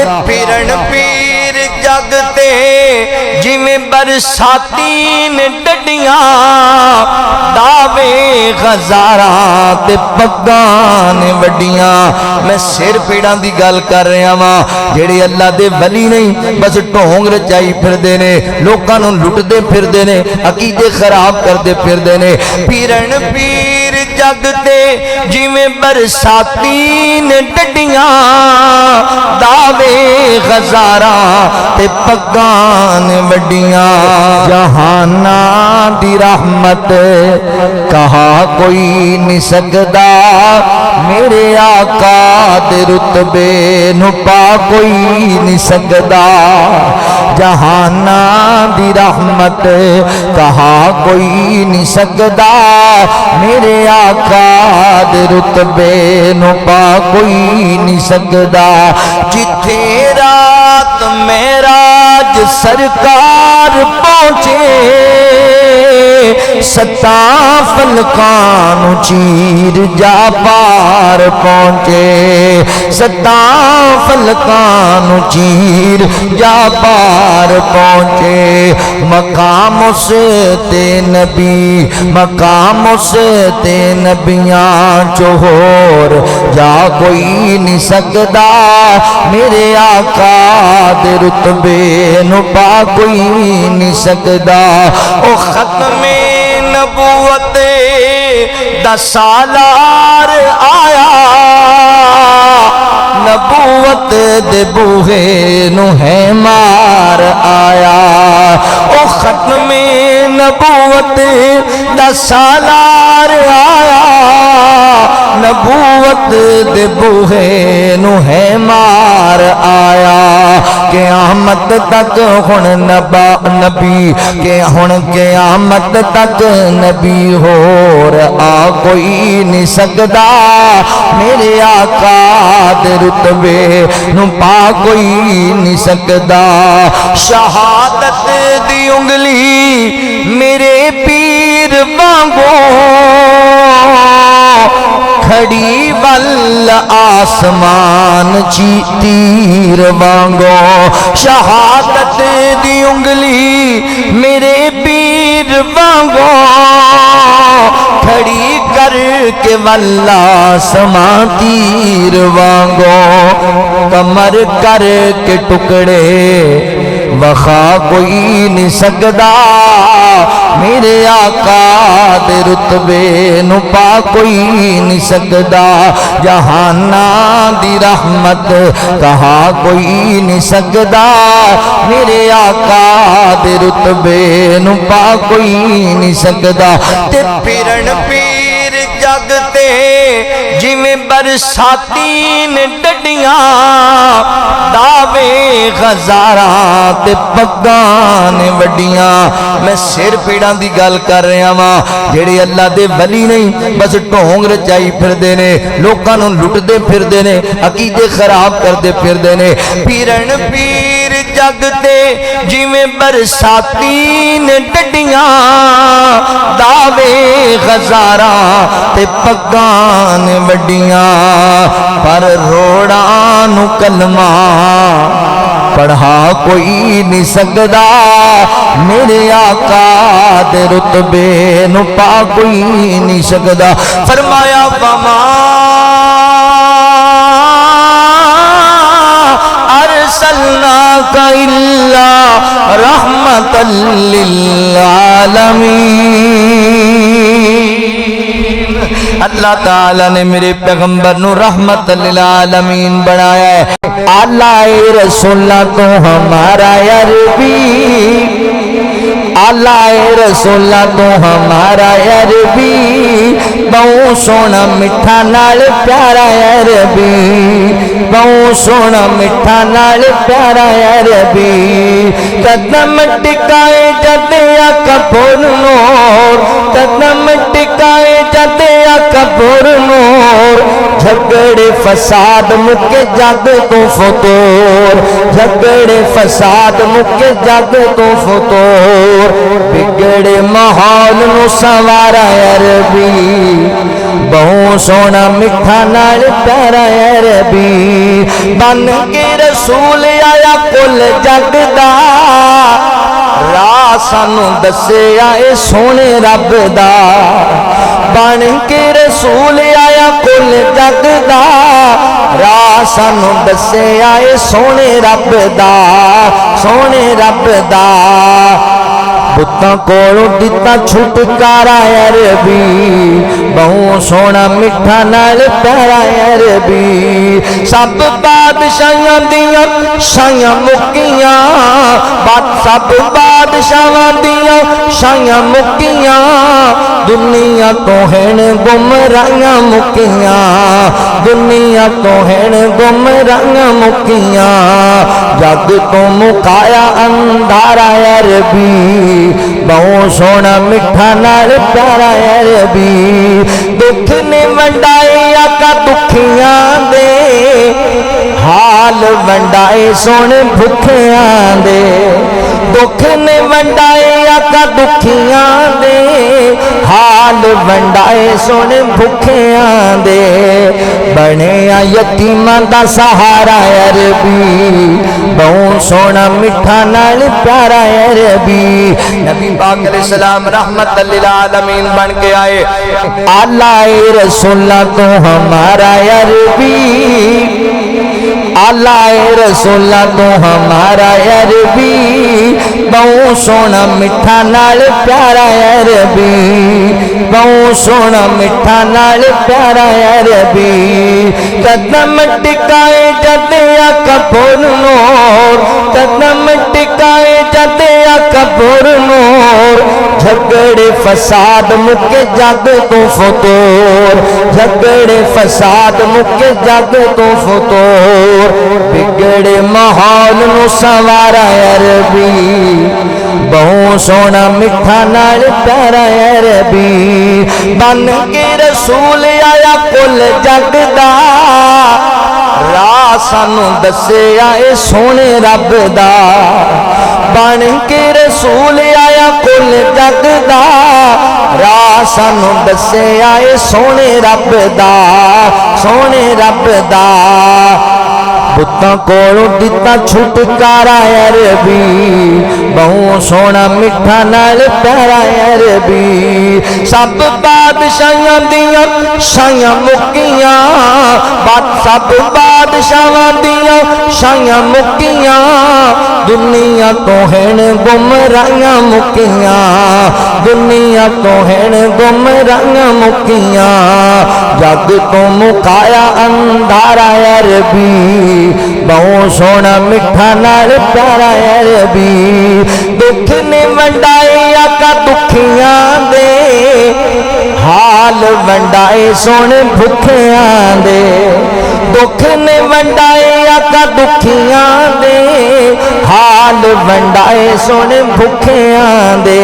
تے پھرن پیر جگ تے جویں برساتی نے ڈڈیاں دعوے غزاراں تے پگاں نے وڈیاں میں سر پیڑاں دی گل کر رہا ہاں جڑے اللہ دے ولی نہیں بس ڈھونگ رچائی پھردے نے لوکاں نوں لٹدے پھردے نے عقیدے خراب کردے پھردے نے پھرن پیر جگ تے جویں برساتی نے ڈڈیاں دعوے غزاراں تے پگاں نے وڈیاں جہاناں دی رحمت کہا کوئی نہیں سکدا میرے آقا دے رتبے نو پا کوئی نہیں سکدا جہاناں دی رحمت کہا کوئی نہیں سکدا میرے آقا دے رتبے نو پا کوئی نہیں سکدا جتھے رات معراج سرکار پہنچے ستاں فلکاں چیر جا پار پہنچے ستاں فلکاں چیر جا پار پہنچے مقام اس تے نبی مقام اس تے نبیاں چہور جا کوئی نہیں سکدا میرے آقا دے رتبے نو پا کوئی نہیں سکدا او ختم نبوت دا سالار آیا نبوت دے بوہے نو ہے مار آیا او ختم نبوت دا سالار آیا نبوت دے بوہے نو ہے مار آیا قیامت تک ہن نبی کہ ہن قیامت تک نبی ہور آ کوئی نہیں سکدا میرے آقا دے رتبے نو پا کوئی نہیں سکدا شہادت دی انگلی میرے پیر وانگو کھڑی ول آسمان چی تیر وانگو شہادت دی انگلی میرے پیر وانگو کھڑی کر کے ول آسمان تیر وانگو کمر کر کے ٹکڑے وخا کوئی نہیں سکدا میرے آقا دے رتبے نو پا کوئی نہیں سکدا جہاناں دی رحمت کہا کوئی نہیں سکدا میرے آقا دے رتبے نو پا کوئی نہیں سکدا تے پھرن پیر جگ تے جویں برساتی نے ڈڈیاں دعوے غزاراں تے پگاں نے وڈیاں میں سر پیڑاں دی گل کر رہا ہاں جڑے اللہ دے ولی نہیں بس ڈھونگ رچائی پھردے نے لوکاں نوں لٹدے پھردے نے عقیدے خراب کردے پھردے نے پھرن پیر جگ تے جویں برساتی نے ڈڈیاں دعوے غزاراں تے پگاں نے وڈیاں پر روڑاں نو کلمہ پڑھا کوئی نہیں سکدا میرے آقا دے رتبے نو پا کوئی نہیں سکدا فرمایا وما ارسلناک الا رحمتا للعالمین اللہ تعالیٰ نے میرے پیغمبر نو رحمت للعالمین بنایا ہے آلہ رسولہ تو ہمارا عربی آلہ رسولہ تو ہمارا عربی بہت سونا مٹھا نال پیارا عربی بہت سونا مٹھا نال پیارا عربی قدم ٹکائے جدے کپور نور قدم ٹکائے جدے کپور نور جھگڑے فساد مکے جگ تو فتور جھگڑے فساد مکے جگ تو فتور بگڑے ماحول نو سوارا عربی بہت سونا مٹھا نال پیارا عربی بن کے رسول کل جگ دا راہ سانو دسیا اے سونے رب دا بن کے رسول آیا کل جگ دا راہ سانو دسیا اے سونے رب دا سونے رب دا بتاں کولوں دتا چھٹکارا عربی بہوں سونا میٹھا نال پیارا عربی سب بادشاہاں دیاں شاہاں مکیاں سب بادشاہاں دیاں شاہاں مکیاں دنیا تو ہیں گمراہیاں مکیاں دنیا تو ہیں گمراہیاں مکیاں جگ تو مکایا اندھارا عربی بہوں سونا میٹھا نال پیارا عربی دکھ نے ونڈائے آقا دکھیاں دے حال ونڈائے سونے بھکھیاں دے دکھ نے ونڈائے آقا دکھیاں دے حال ونڈائے سونے بھکھیاں دے بنے یتیماں دا سہارا عربی بہوں سونا میٹھا نال پیارا عربی نبی پاک علیہ السلام رحمت للعالمین بن کے آئے آلہ رسول تو ہمارا عربی آلہ رسول تو ہمارا عربی بہوں سونا میٹھا نال پیارا عربی بہوں سونا میٹھا نال پیارا عربی قدم ٹکائے جد آقا پر نور قدم ٹکائے جد آقا پر نور جھگڑے فساد مکے جگ تو فطور جھگڑے فساد مکے جگ تو فطور بگڑے ماحول نو سوارا عربی بہوں سونا میٹھا نال پیارا عربی بن کے رسول آیا کل جگ دا راہ سانو دسیا اے سونے رب دا بن کے رسول آیا کل جگ دا راہ سانو دسیا اے سونے رب دا سونے رب دا بتاں کولوں دتا چھٹکارا عربی بہوں سونا میٹھا نال پیارا عربی سب بادشاہاں دیاں شاہاں مکیاں سب بادشاہاں دیاں شاہاں مکیاں دنیا تو ہیں گمراہیاں مکیاں دنیا تو ہیں گمراہیاں مکیاں جگ تو مکایا اندھارا عربی بہوں سونا میٹھا نال پیارا عربی دکھ نے ونڈائے آقا دکھیاں دے حال ونڈائے سونے بھکھیاں دے دکھ نے ونڈائے آقا دکھیاں دے حال ونڈائے سونے بھکھیاں دے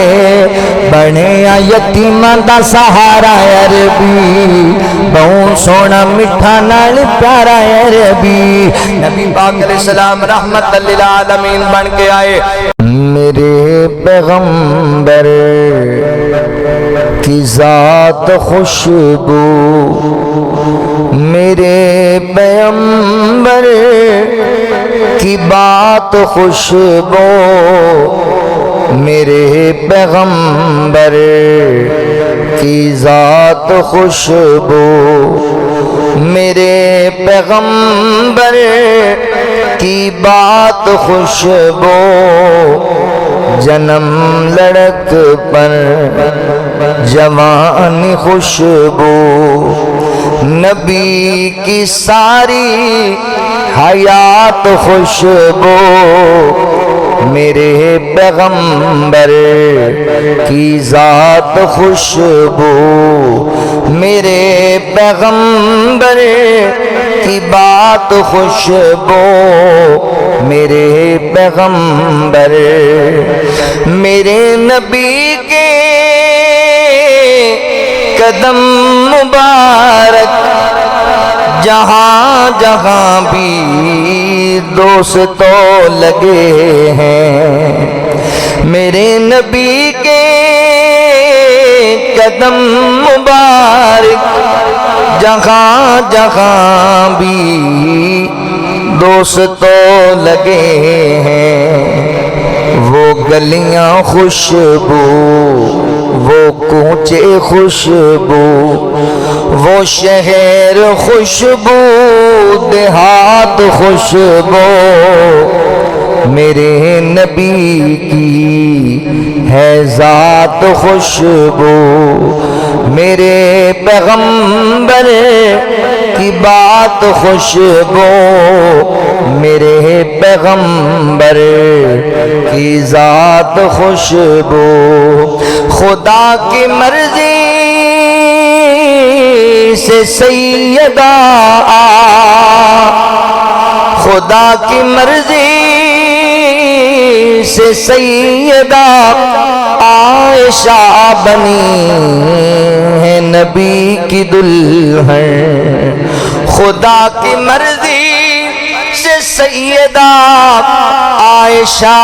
بنے یتیماں دا سہارا عربی بہوں سونا میٹھا نال پیارا عربی نبی پاک علیہ السلام رحمت للعالمین بن کے آئے میرے پیغمبر کی ذات خوشبو میرے پیغمبر کی بات خوشبو میرے پیغمبر کی ذات خوشبو میرے پیغمبر کی بات خوشبو جنم لڑک پر جوانی خوشبو نبی کی ساری حیات خوشبو میرے پیغمبر کی ذات خوشبو میرے پیغمبر کی بات خوشبو میرے پیغمبر میرے نبی کے قدم مبارک جہاں جہاں بھی دوستوں لگے ہیں میرے نبی کے قدم مبارک جہاں جہاں بھی دوستوں لگے ہیں وہ گلیاں خوشبو، وہ کوچے خوشبو، وہ شہر خوشبو، دیہات خوشبو، میرے نبی کی ہے ذات خوشبو، میرے پیغمبر کی بات خوشبو، میرے پیغمبر کی ذات خوشبو، خدا کی مرضی سے سیدہ خدا کی مرضی سے سیدہ عائشہ بنی ہے نبی کی دلہن، خدا کی مرضی سے سیدہ عائشہ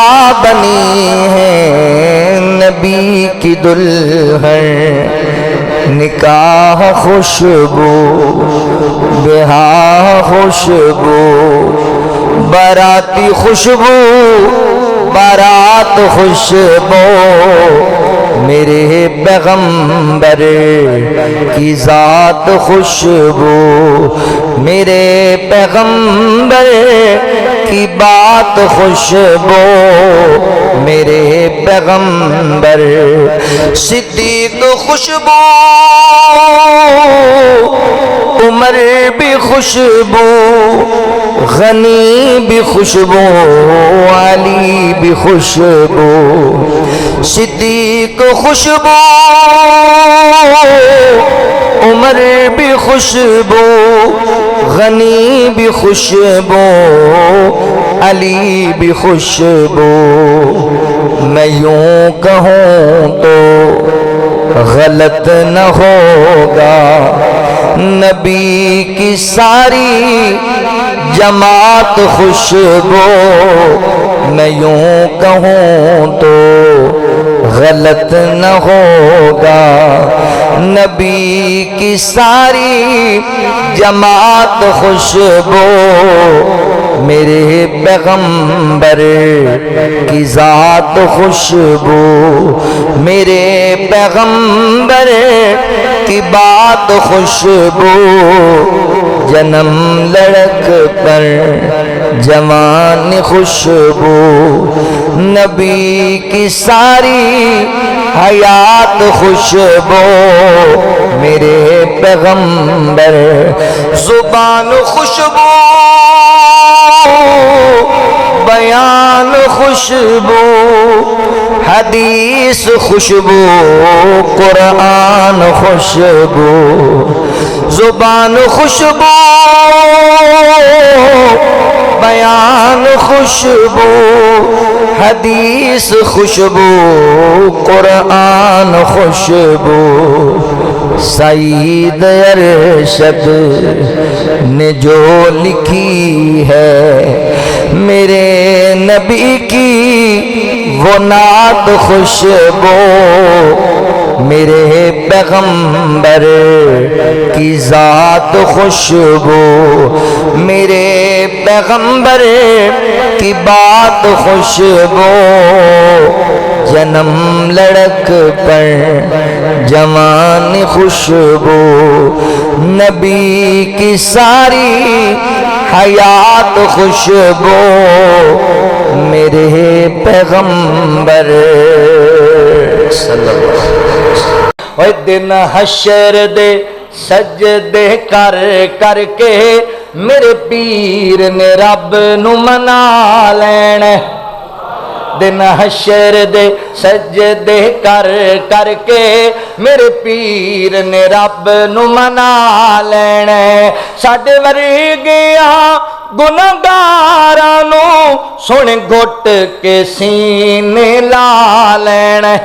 بنی ہے نبی کی دلہن، نکاح خوشبو، بیاہ خوشبو، باراتی خوشبو، بارات خوشبو، میرے پیغمبر کی ذات خوشبو، میرے پیغمبر کی بات خوشبو، میرے پیغمبر صدیق خوشبو، عمر بھی خوشبو، غنی بھی خوشبو، علی بھی خوشبو، صدیق خوشبو، عمر بھی خوشبو، غنی بھی خوشبو، علی بھی خوشبو، میں یوں کہوں تو غلط نہ ہوگا، نبی کی ساری جماعت خوشبو، میں یوں کہوں تو غلط نہ ہوگا، نبی کی ساری جماعت خوشبو، میرے پیغمبر کی ذات خوشبو، میرے پیغمبر کی بات خوشبو، جنم لڑک پر جوان خوشبو، نبی کی ساری حیات خوشبو، میرے پیغمبر زبان خوشبو، بیان خوشبو، حدیث خوشبو، قرآن خوشبو، زبان خوشبو، بیان خوشبو، حدیث خوشبو، قرآن خوشبو، سعید ارشد نے جو لکھی ہے میرے نبی کی وہ نعت خوشبو، میرے پیغمبر کی ذات خوشبو، میرے پیغمبر کی بات خوشبو، جنم لڑک پر جوان خوشبو، نبی کی ساری حیات خوشبو، میرے پیغمبر صلی اللہ علیہ وسلم۔ اور دن حشر دے سجدے کر کر کے میرے پیر نے رب نو منا لینا، دن حشر دے سجدے کر کر کے میرے پیر نے رب نو منا لینا، ساڈے ورگیاں گنہگاراں نو سن گھٹ کے سینے لا لینا،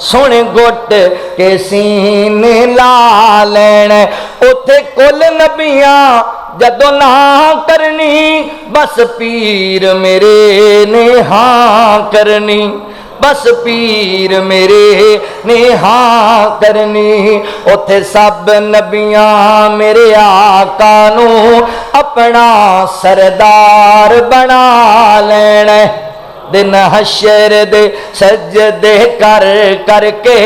سن گھٹ کے سینے لا لینا، اوتھے کل نبیاں جدو نہ کرنی بس پیر میرے نے ہاں کرنی، بس پیر میرے نے ہاں کرنی اوتھے سب نبیاں میرے آقا نو اپنا سردار بنا لینا دن حشر دے سجدے کر کر کے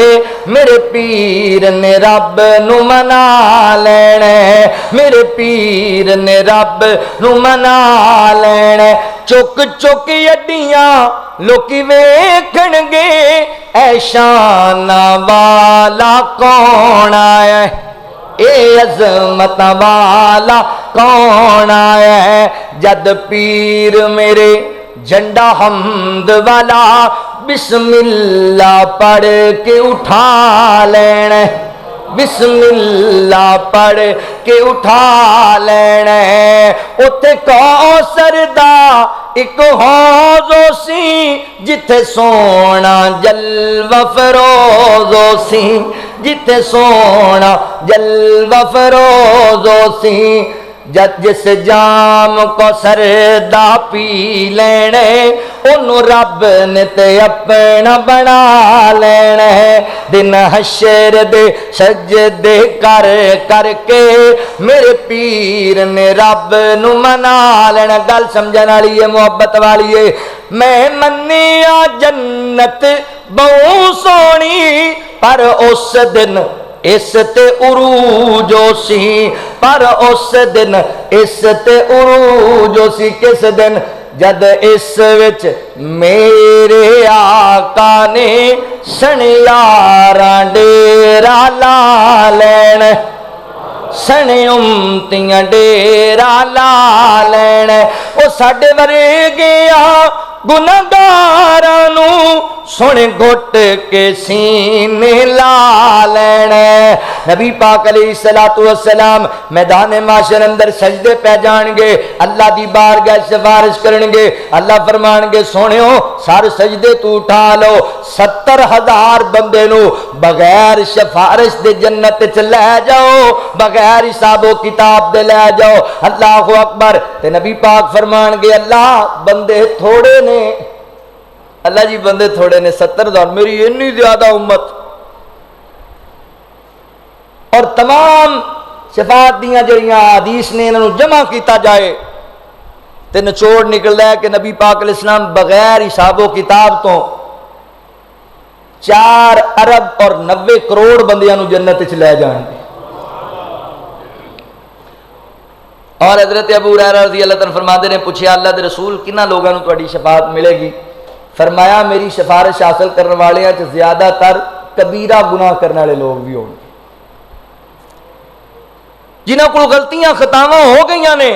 میرے پیر نے رب نو منا لینا میرے پیر نے رب نو منا لینا چک چک اڈیاں لوکی ویکھن گے اے شان والا کون آیا اے عظمت والا کون آیا ہے جد پیر میرے جھنڈا حمد والا بسم اللہ پڑھ کے اٹھا لینا بسم اللہ پڑھ کے اٹھا لینا اوتھے کوثر دا ایک حوض سی جتھے سونا جلوہ فروز سی جتھے سونا جلوہ فروز سی جد جس جام کو سردا پی لینے انہوں رب نے تے اپنا بنا لینے دن حشر دے سجدے کر کر کے میرے پیر نے رب نو منا لینا گل سمجھنا لیے محبت والیے میں منیا جنت بہو سونی پر اس دن اس تے عروجو سی پر اس دن اس تے عروجو سی کس دن جد اس وچ میرے آقا نے سنیاراں ڈیرا لا لین سنے امتیاں ڈیرا لا لین او ساڈے ورگیاں گناہگارانو سنے گھٹ کے سینے لا لینے نبی پاک علیہ السلام میدان معاشر اندر سجدے پہ جان گے اللہ دی بارگاہ سفارش کرن گے اللہ فرمان گے سونیو سار سجدے تو اٹھا لو 70,000 بندے نو بغیر سفارش دے جنت چ لے جاؤ بغیر حساب و کتاب دے لے جاؤ اللہ اکبر تے نبی پاک فرمان گے اللہ بندے تھوڑے نے اللہ جی بندے تھوڑے نے 70,000 میری اتنی زیادہ امت اور تمام شفاعت دیاں جڑیاں حدیث نے انہوں جمع کیتا جائے تے نچوڑ نکلدا ہے کہ نبی پاک علیہ السلام بغیر حساب و کتاب تو 4 ارب اور 90 کروڑ بندیاں نو جنت وچ لے جان گے اور حضرت ابو ہریرہ رضی اللہ عنہ فرماتے نے پوچھا اللہ دے رسول کنہ لوگاں نو تہاڈی شفاعت ملے گی فرمایا میری سفارش حاصل کرنے والے ہیں زیادہ تر کبیرہ گناہ کرنے والے لوگ بھی ہوں گے جنہاں کو غلطیاں خطاواں ہو گئیاں نے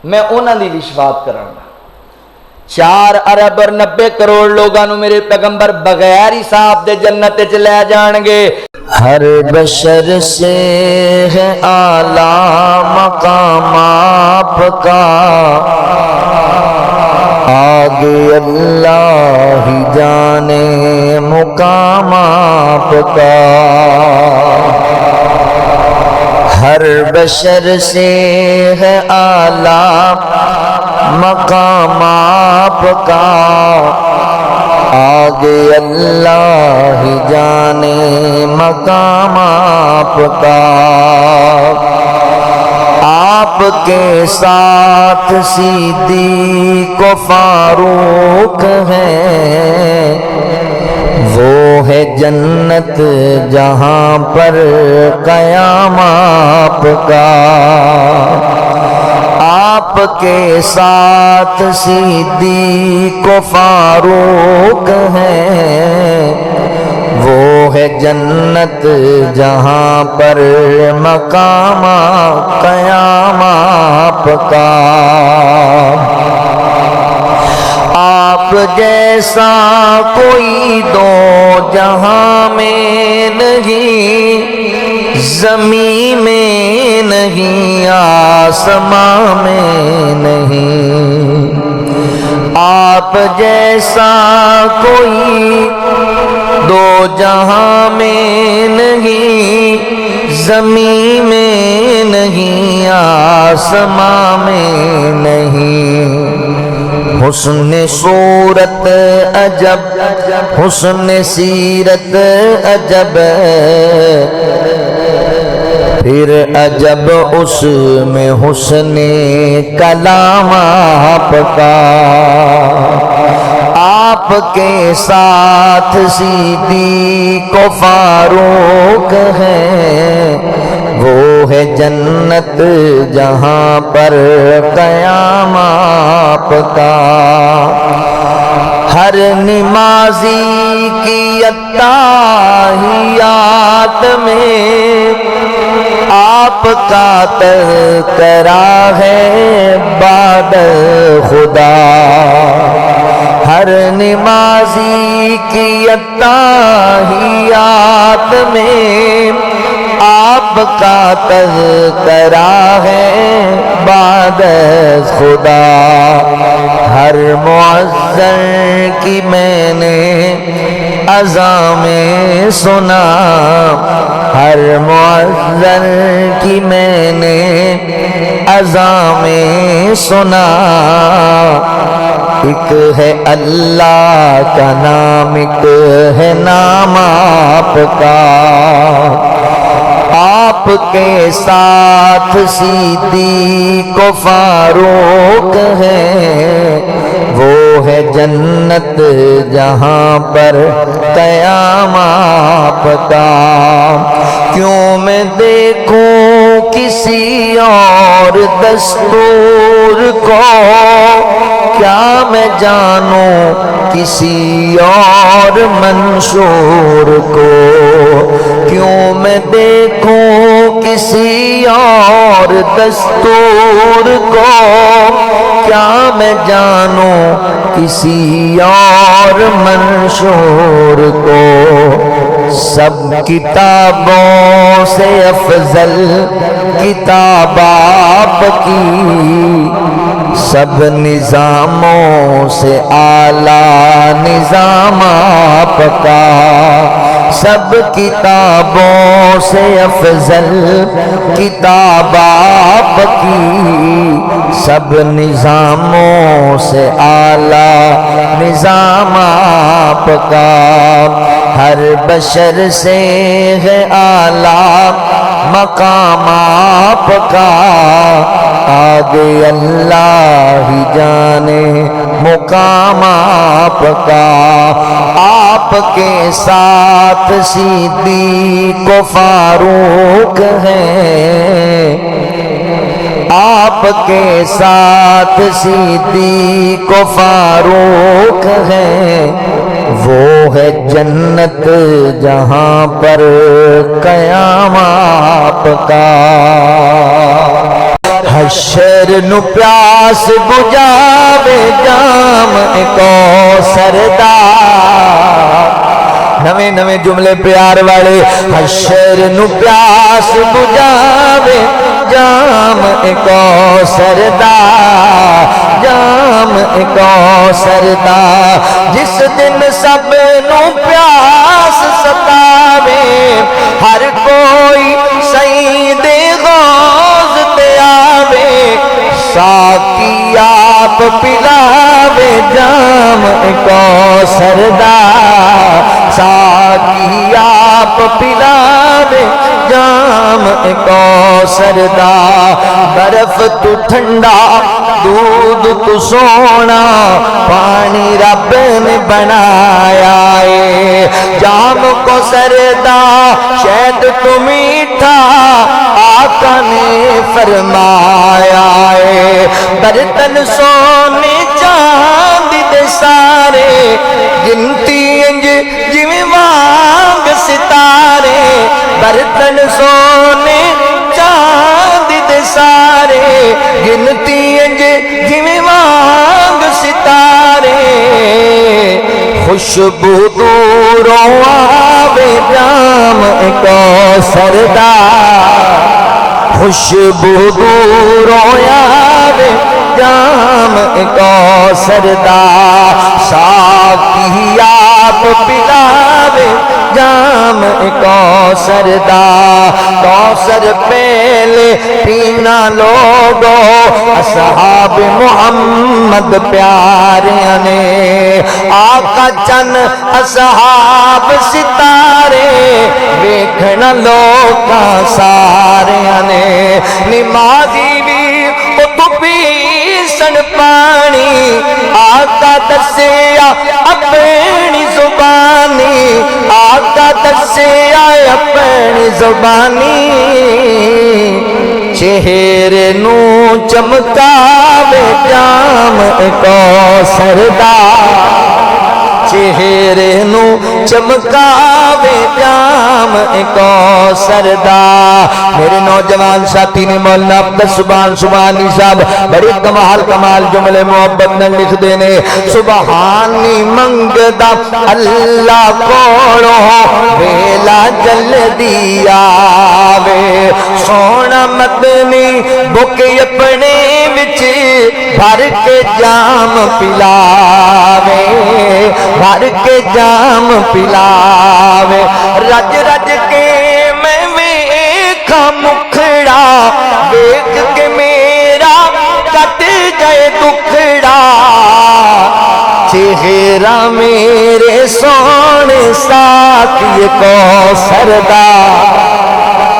میں انہاں دی بھی شفاعت کراں 4 ارب اور 90 کروڑ لوگاں نو میرے پیغمبر بغیر حساب دے جنت وچ لے جان گے ہر بشر سے ہے اعلیٰ مقام آپ کا آگے اللہ ہی جانے مقام آپ کا ہر بشر سے ہے اعلیٰ مقام آپ کا آگے اللہ ہی جانے مقام آپ کا آپ کے ساتھ صدیق و فاروق ہیں وہ ہے جنت جہاں پر قیام آپ کا آپ کے ساتھ صدیق و فاروق ہیں وہ ہے جنت جہاں پر مقام قیام آپ کا آپ جیسا کوئی دو جہاں میں نہیں زمین میں نہیں آسمان میں نہیں آپ جیسا کوئی دو جہاں میں نہیں زمین میں نہیں آسمان میں نہیں حسن صورت عجب حسن سیرت عجب پھر عجب اس میں حسن کلام آپ کا آپ کے ساتھ صدیق و فاروق ہے وہ ہے جنت جہاں پر قیام آپ کا ہر نمازی کی اتحیات میں آپ کا تذکرہ ہے بعد خدا ہر نمازی کی اتحیات میں آپ کا تذکرہ ہے بعد خدا ہر معذر کی میں نے اذان میں سنا ہر معذر کی میں نے اذان میں سنا ایک ہے اللہ کا نام ایک ہے نام آپ کا آپ کے ساتھ صدیق و فاروق ہے وہ ہے جنت جہاں پر قیام آپ کا کیوں میں دیکھوں کسی اور دستور کو کیا میں جانوں کسی اور منشور کو کیوں میں دیکھوں کسی اور دستور کو کیا میں جانوں کسی اور منشور کو سب کتابوں سے افضل کتاب آپ کی سب نظاموں سے اعلیٰ نظام آپ کا سب کتابوں سے افضل کتاب آپ کی سب نظاموں سے اعلیٰ نظام آپ کا ہر بشر سے ہے اعلیٰ مقام آپ کا آگے اللہ ہی جانے مقام آپ کا آپ کے ساتھ صدیق و فاروق ہیں آپ کے ساتھ صدیق و فاروق ہیں وہ ہے جنت جہاں پر قیام آپ کا حشر نو پیاس بجاوے جام کوثر دا نویں نویں جملے پیار والے حشر نو پیاس بجاوے جام کوثر دا جام کوثر دا جس دن سب نو پیاس ستاوے ہر کوئی سعید غوث تے آوے ساقی آپ پلاوے جام کوثر دا ساقی آپ پلاوے جام کوثر دا برف تو ٹھنڈا دودھ تو سونا پانی رب نے بنایا ہے جام کوثر دا شہد تو میٹھا آقا نے فرمایا ہے برتن سونے چاندی دے سارے گنتی انج جویں وانگ ستارے برتن سونے چاندی دے سارے گنتی انج جویں وانگ ستارے خوشبو دوروں آوے جام کوثر دا خوشبو دوروں آوے جام کوثر دا کی آپ پلاوے جام کوثر دا کوثر پہلے پینا لوگو اصحاب محمد پیارے نے آقا چند اصحاب ستارے ویکھنا لوکا سارے نے نمازی بھی تو پیسن پانی آقا دسیا اپنی زبانی آقا دسیا اپنی زبانی چہرے نو چمکاوے جام کوثر دا چہرے نو چمکاوے جام کوثر دا میرے نوجوان ساتھی نے مولانا عبد سبحانی صاحب بڑی کمال جملے محبت نے لکھ دینے سبحانی منگدا اللہ کوڑو ویلا جل دیا وے سونا مدنی بک اپنے وچ بھر کے جام پلاوے بھر کے جام پلاوے رج رج کے میں ویکھا مکھڑا ویکھ کے میرا کٹ جائے دکھڑا چہرہ میرے سونے ساتھی کوثر دا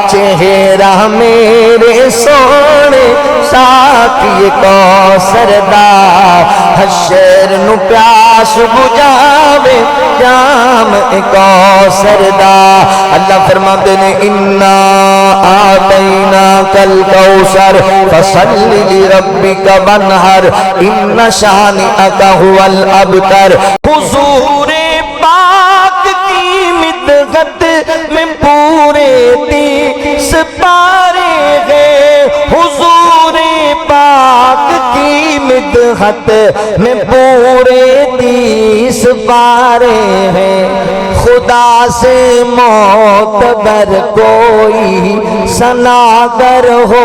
چہرہ میرے سونے ساتھی کوثر دا حشر نو پیاس بجاوے جام کوثر دا اللہ فرماتے نے انا آتیناک الکوثر فصلی لربک وانحر ان شانئک هو الابتر حضور پاک کی مدحت میں پورے 30 پارے ہیں حضور پاک کی مدحت میں پورے 30 پارے ہیں خدا سے معتبر کوئی ثناگر ہو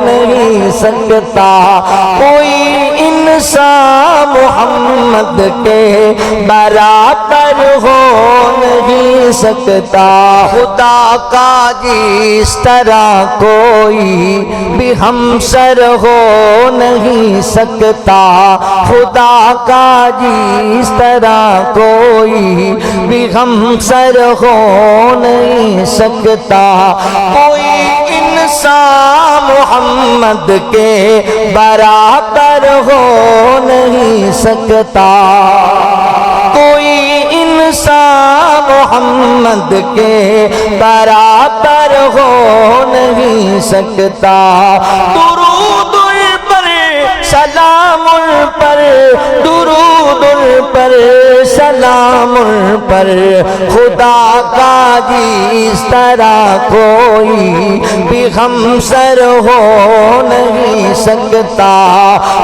نہیں سکتا کوئی انسان محمد کے برابر ہو نہیں سکتا خدا کا جس طرح کوئی بھی ہمسر ہو نہیں سکتا خدا کا جس طرح کوئی بھی ہمسر ہو نہیں سکتا کوئی انسان محمد کے برابر ہو نہیں سکتا کوئی انسان محمد کے برابر ہو نہیں سکتا درود پر سلام پر درود پر سلام پر خدا کا جس طرح کوئی بھی ہمسر ہو نہیں سکتا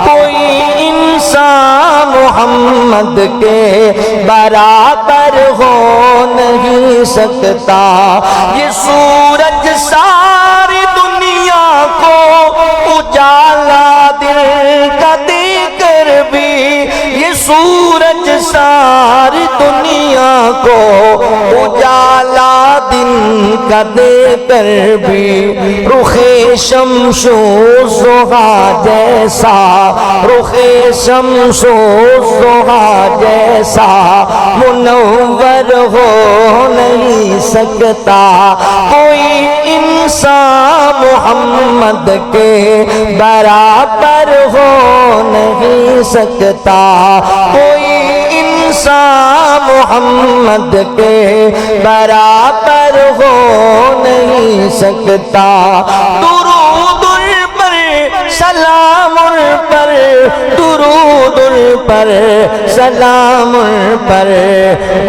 کوئی انسان محمد کے برابر ہو نہیں سکتا یہ سورج ساری دنیا کو اجالا دل کا دے کر بھی یہ سورج ساری دنیا کو اجالا دن کا دے کر بھی رخ شمس و ضحیٰ جیسا رخ شمس و ضحیٰ جیسا منور ہو نہیں سکتا کوئی انسان محمد کے برابر ہو نہیں سکتا کوئی انسان محمد کے برابر ہو نہیں سکتا درود پر سلام پر درود پر سلام پر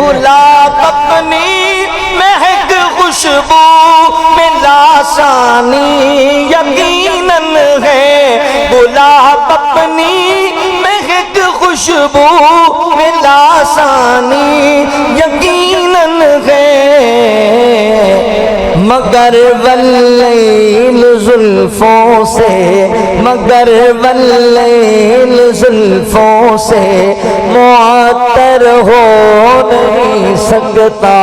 گلاب اپنی مہک خوشبو میں لاسانی یقیناً ہے گلاب اپنی مہک خوشبو میں لاسانی یقیناً ہے مگر واللیل زلفوں سے مگر واللیل زلفوں سے معطر معطر ہو نہیں سکتا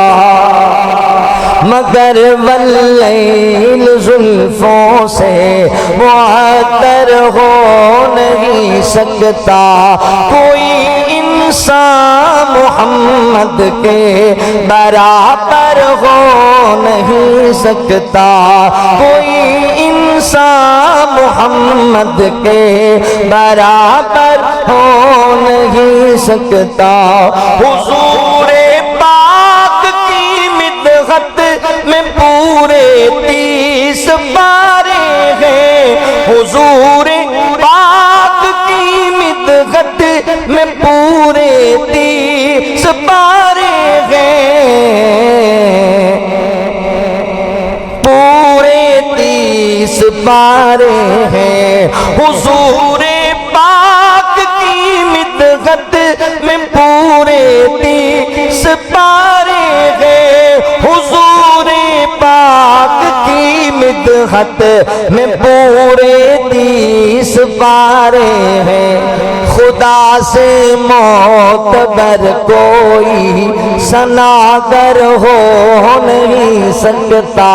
مگر واللیل زلفوں سے معطر ہو نہیں سکتا کوئی انسان محمد کے برابر ہو نہیں سکتا کوئی انسان محمد کے برابر ہو نہیں سکتا حضور پاک کی مدحت میں پورے 30 پارے ہیں حضور پاک کی مدحت میں پورے 30 پارے ہیں پورے 30 پارے ہیں حضور پاک کی مدحت میں پورے 30 پارے ہیں حضور پاک کی مدحت میں پورے 30 پارے ہیں خدا سے معتبر کوئی ثناگر ہو نہیں سکتا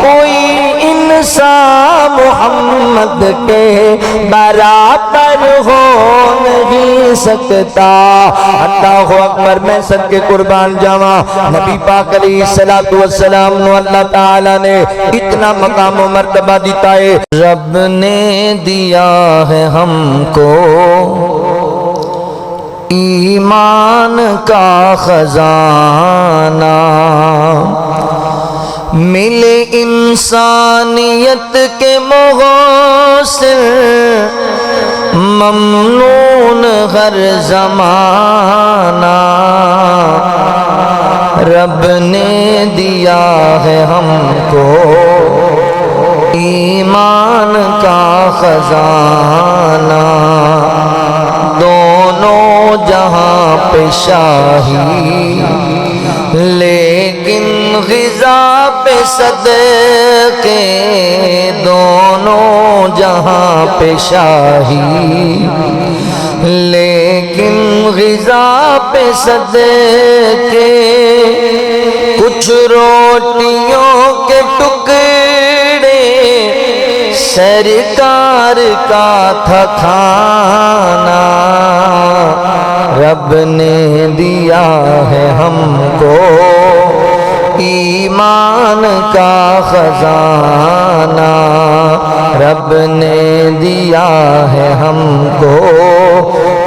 کوئی انسان محمد کے برابر ہو نہیں سکتا اللہ اکبر میں صدقے قربان جاواں نبی پاک علیہ الصلوۃ والسلام نو اللہ تعالی نے اتنا مقام و مرتبہ دیتا ہے رب نے دیا ہے ہم کو ایمان کا خزانہ ملے انسانیت کے محسن ممنون ہر زمانہ رب نے دیا ہے ہم کو ایمان کا خزانہ دونوں جہاں پہ شاہی لیکن غذا پہ صدقے دونوں جہاں پہ شاہی لیکن غذا پہ صدقے کچھ روٹیوں کے ٹکڑے سرکار کا تھا کھانا رب نے دیا ہے ہم کو ایمان کا خزانہ رب نے دیا ہے ہم کو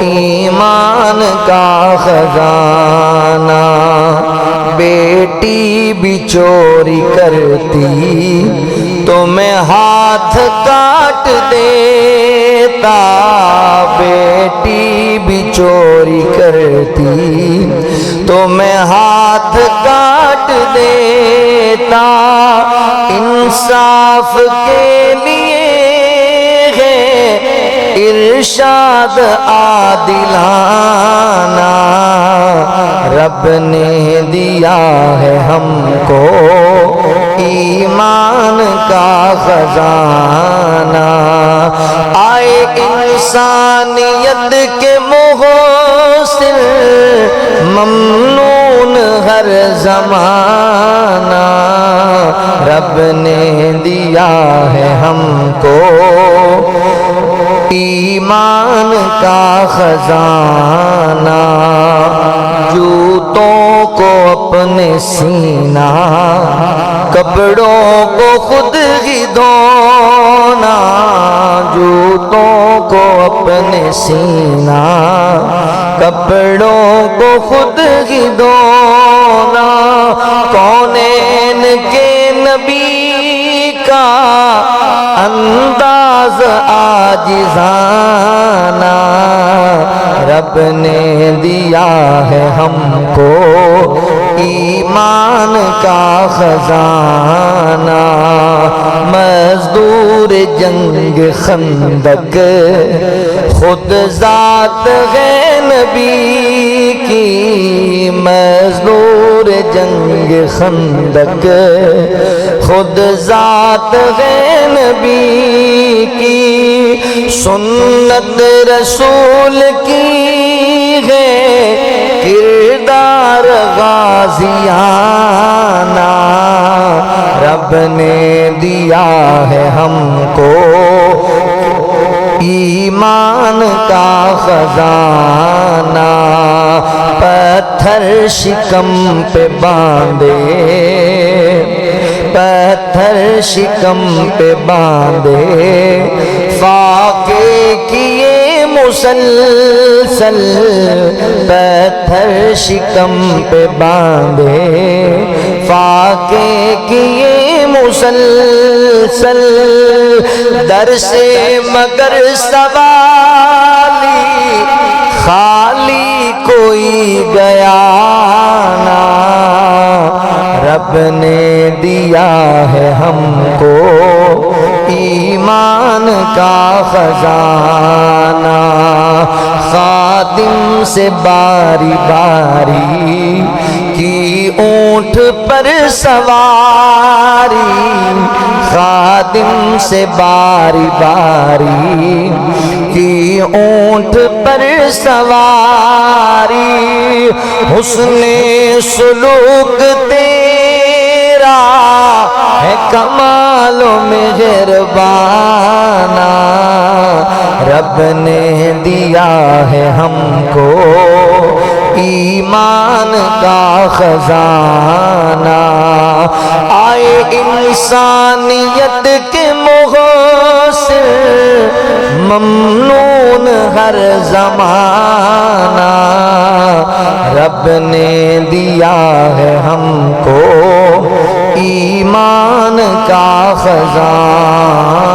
ایمان کا خزانہ بیٹی بھی چوری کرتی تو میں ہاتھ کاٹ دیتا بیٹی بھی چوری کرتی تو میں ہاتھ کاٹ دیتا انصاف کے لیے ہے ارشاد عادلانہ رب نے دیا ہے ہم کو ایمان کا خزانہ آئے انسانیت کے محسن ممنون ہر زمانہ رب نے دیا ہے ہم کو ایمان کا خزانہ جوتوں کو اپنے سینہ کپڑوں کو خود ہی دھونا جوتوں کو اپنے سینہ کپڑوں کو خود ہی دھونا کونین کے نبی کا انداز عاجزانہ رب نے دیا ہے ہم کو ایمان کا خزانہ مزدور جنگ خندق خود ذات ہے نبی کی مزدور جنگ خندق خود ذات ہے نبی کی سنت رسول کی ہے تازیانہ رب نے دیا ہے ہم کو ایمان کا خزانہ پتھر شکم پہ باندھے پتھر شکم پہ باندھے فاقے کیے مسلسل پتھر شکم پہ باندھے فاقے کیے مسلسل در سے مگر سوالی خالی کوئی گیا نہ رب نے دیا ہے ہم کو ایمان کا خزانہ خادم سے باری باری کی اونٹ پر سواری خادم سے باری باری کی اونٹ پر سواری حسن سلوک تیرا ہے کمال و مہربانہ رب نے دیا ہے ہم کو ایمان کا خزانہ آئے انسانیت کے محسن ممنون ہر زمانہ رب نے دیا ہے ہم کو ایمان کا خزانہ